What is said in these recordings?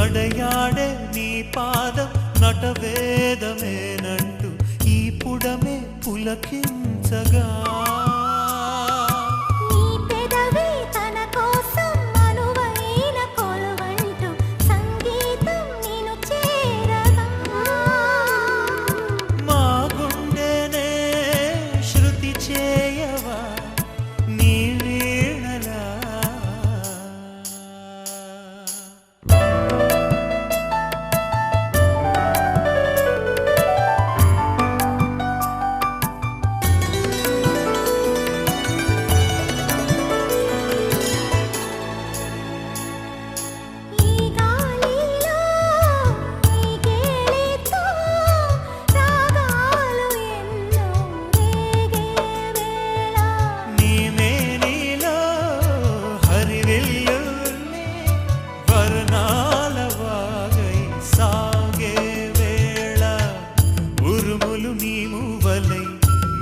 నడయాడే నీ పాదం నటవేదమేనంటూ ఈ పుడమే పులకించగా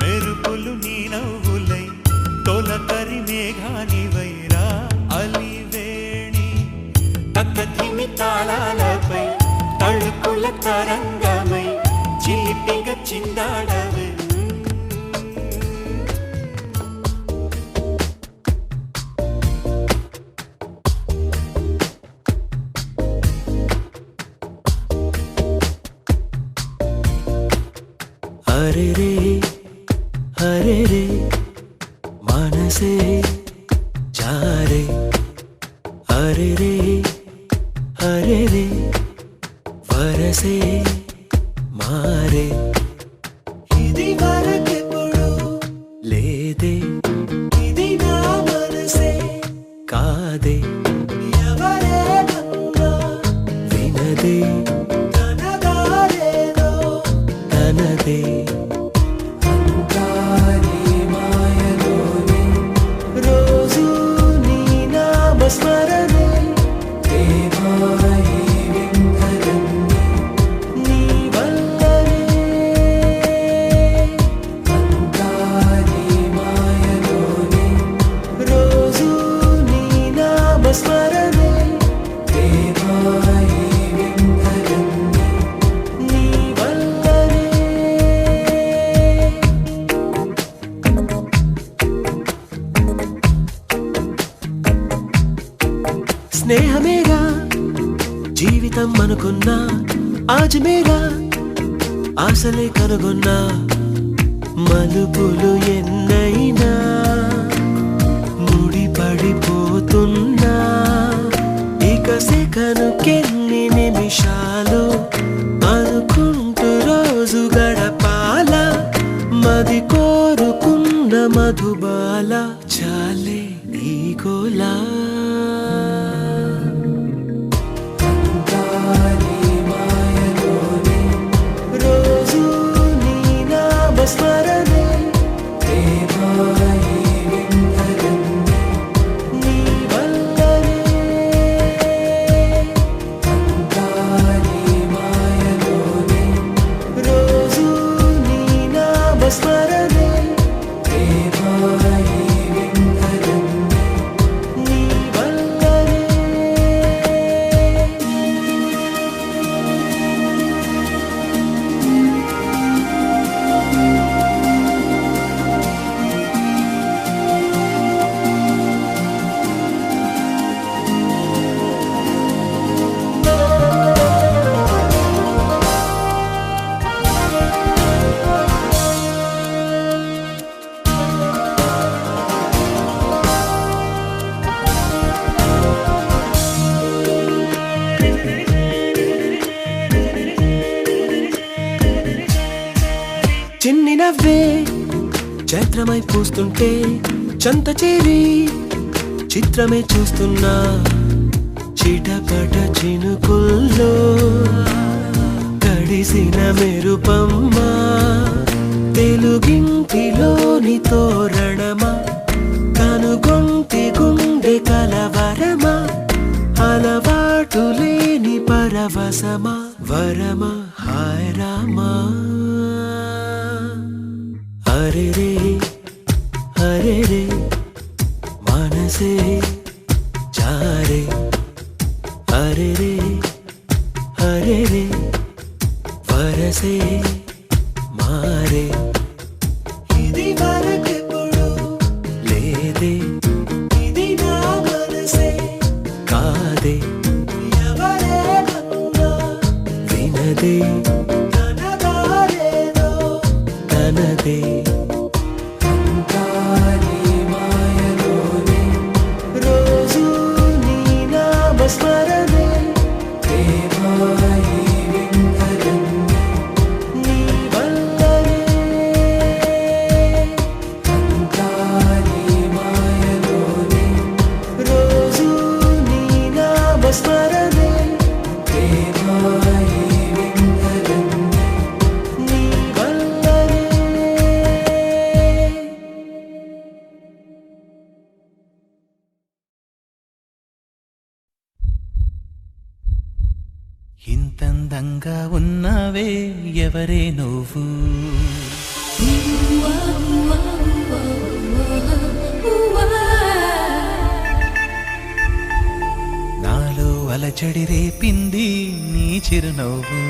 మెరుపులు నీ నవ్వులై తొలకరి మేఘానివైరా అలివేణి తక్కధిమి తాళాలపై తళుకుల తరంగమై చిలిపిగా చిందాడవే हरे रे मनसे जा रे हरे रे वरसे मारे इदी वरकेपुडु लेदे इदी ना मनसे कादे एवरे भन्ना विनदे तनदारेदो तनदे స్మరణే దేవాయి విందరన్నే నీ వల్లనే అంతారి మాయలోనే రోజు నీ నామ స్మరణే దేవాయి విందరన్నే నీ వల్లనే స్నేహమేగా జీవితం అనుకున్నా ఆజమేగా ఆశలే కనుగొన్నా మలుపులు ఎన్నైనా ముడిపడిపోతున్నా ఇక సెకనుకెన్ని నిమిషాలు అనుకుంటూ రోజు గడపాల మది కోరుకున్న మధుబాల చాలే నీ గోలా స్మరణే దేవాయి విందరన్నే నీ వల్లనే అంతారి మాయలోనే రోజు నీ నామ స్మరణే దేవాయి విందరన్నే నీ వల్లనే చిన్ని నవ్వే చైత్రమై పూస్తుంటే చంత చేరి చిత్రమే చూస్తున్నా చిటపట చినుకుల్లో తడిసిన మెరుపమ్మా తెలుగింటిలోని తోరణమా కనుగొంటి గుండె కలవరమా అలవాటు లేని పరవశమా వరమా హాయ్ రామా हरे रे मनसे जा रे हरे रे మనసే మారే ఇది వరకెప్పుడు లేదే ఇది నా మనసే కాదే ఎవరేమన్నా వినదే తనదారేదో తనదే అంతా నీ మాయలోనే రోజు నీ నామస్మరణే ప్రేమాయి వింతలన్నీ నీ వల్లనే అంతా నీ మాయలోనే రోజు నీ నామస్మరణే ప్రేమాయి వింతలన్నీ నీ వల్లనే. ఇంతందంగా ఉన్నావే ఎవరే నువ్వు నాలో అలచడి రేపింది నీ చిరునవ్వు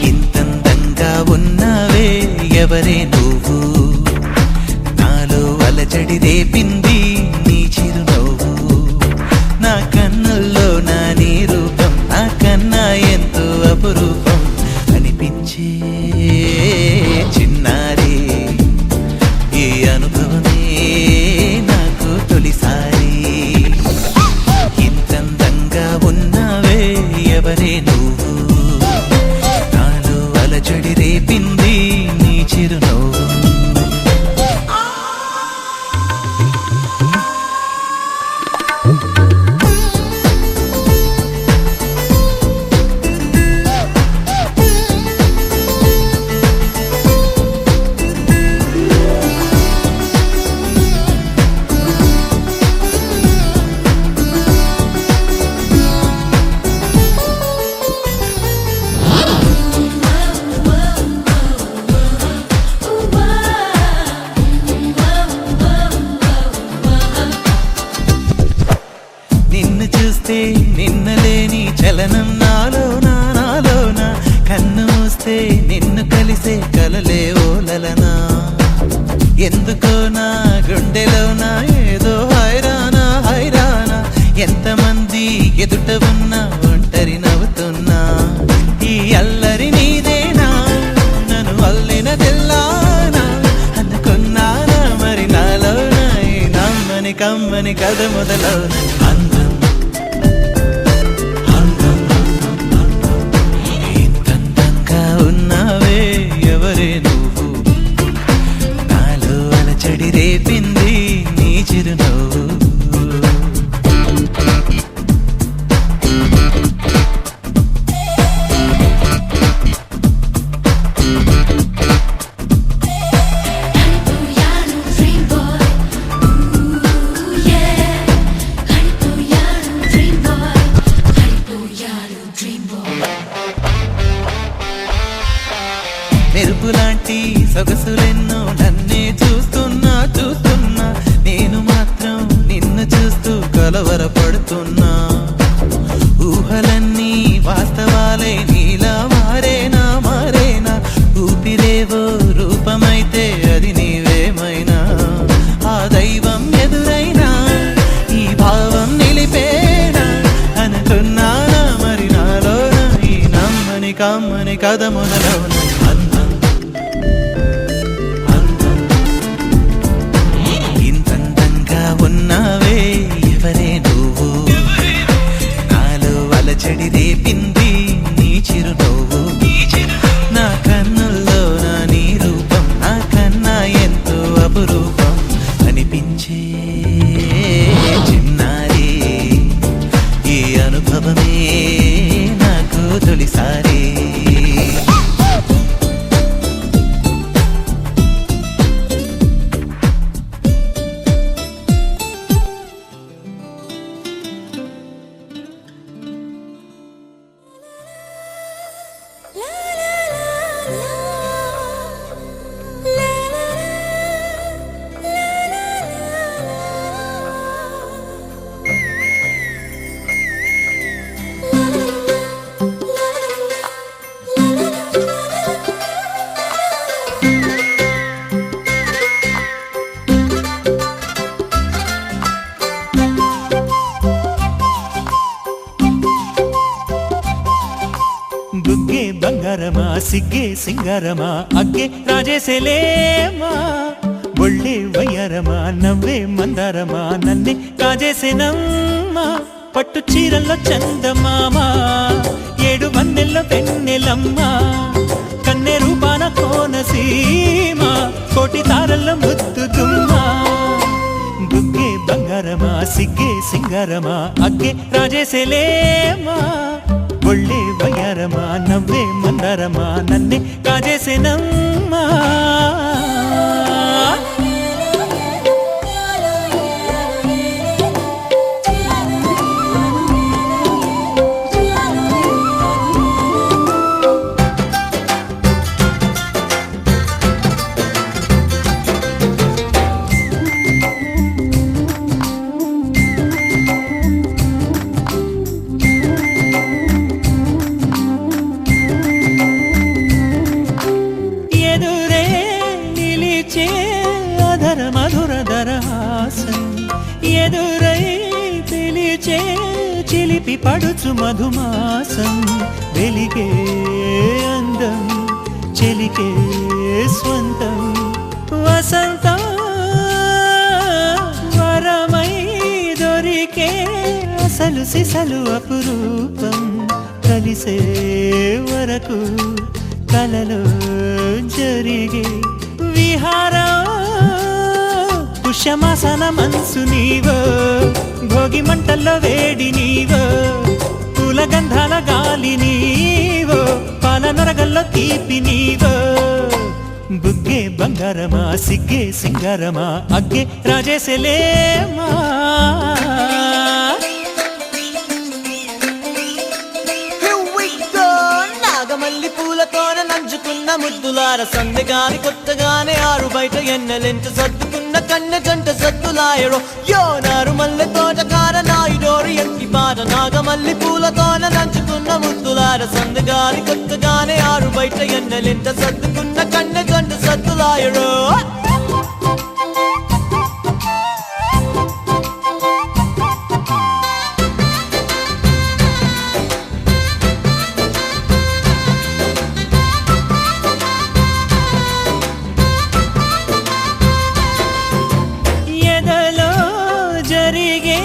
ఇంతందంగా ఉన్నావే ఎవరే నువ్వు నాలో అలచడి రేపింది నీ చిరునవ్వు నా కన్నుల్లో నా నీ రూపం నా కన్నా ఎంతో అపురూపం అనిపించే చిన్నారి ఈ అనుభవమే నాకు తొలిసారి ఇంతందంగా ఉన్నావే ఎవరే నువ్వు నాలో అలచడి రేపింది నీ చిరునవ్వు నిన్ను చూస్తే నిన్నలేని చలనం నాలోన కన్ను మూస్తే నిన్ను కలిసే కలలే ఓలలనా ఎందుకో నా గుండెలోనా ఏదో హైరానా ఎంతమంది ఎదుట ఉన్నా ఒంటరి నవ్వుతున్నా ఈ అల్లరి నీదేనా నన్ను అల్లినదెల్లానా అనుకున్నానా మరి నాలోన ఈ నమ్మని కమ్మని కథ మొదలవున అందం ఇంతందంగా ఉన్నావే ఎవరే నువ్వు నాలో అలచడి రేపింది నీ చిరునవ్వు మెరుపులాంటి సొగసులెన్నో నన్నే చూస్తున్నా నేను మాత్రం నిన్ను చూస్తూ కలవరపడుతున్నా ఊహలన్నీ వాస్తవాలే నీలా మారేనా ఊపిరేవో రూపమైతే అది నీవేమైనా ఆ దైవం ఎదురైనా ఈ భావం నిలిపేనా అనుకున్నానా మరి నాలోన ఈ నమ్మని కమ్మని కథ మొదలవున ఇంతందంగా ఉన్నావే ఎవరే నువ్వు నాలో అలచడి రేపింది నీ చిరునవ్వు నా కన్నుల్లో నా నీ రూపం నా కన్నా ఎంతో అపురూపం అనిపించే చిన్నారి ఈ అనుభవమే నాకు తొలిసారి బుగ్గే బంగారమా సిగ్గే సింగారమా అగ్గే రాజేసేలేమా ఒళ్ళే వయ్యారమా నవ్వే మందారమా నన్నే కాజేసేనమ్మా పట్టు చీరల్లో చందమామా ఏడు వన్నెల్లో పెన్నెలమ్మా కన్నె రూపాన కోనసీమా కోటి తారల్లో ముద్దుతుమ్మా బుగ్గే బంగారమా సిగ్గే సింగారమా అగ్గే రాజేసేలేమా ఒళ్ళే వయ్యారమా నవ్వే మందారమా నన్నే కాజేసేనమ్మా ఎదురే నిలిచే అధర మధుర దరహాసం ఎదురై పిలిచే చిలిపి పడుచు మధుమాసం వెలిగే అందం చెలికే స్వంతం వసంతం వరమై దొరికే అసలు సిసలు అపురూపం కలిసే వరకు కలలో జరిగే విహారం పుష్యమాసన మనసు నీవో భోగి మంటల్లో వేడి నీవో పూల గంధాల గాలి నీవో పాల నరగల్లో తీపి నీవో బుగ్గే బంగారమా సిగ్గే సింగారమా అగ్గే రాజేసేలేమా మల్లి పూలతోన నంచుకున్న ముద్దులార సందెగాని కొత్తగానే ఆరు బయట ఎన్నెలెంట సర్దుకున్న కన్నె జంట సద్దులాయరో యోనారు మల్లె తోటకార నాయుడోరు ఎంటి పాట నాగమల్లి పూలతోన నంచుకున్న ముద్దులార సందెగాని కొత్తగానే ఆరు బయట ఎన్నెలెంట సర్దుకున్న కన్నె జంట సద్దులాయరో జరిగే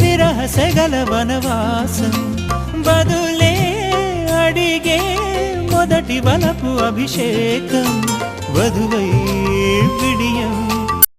విరహసగల వనవాసం బదులే అడిగే మొదటి వలపు అభిషేకం వధువై విడియం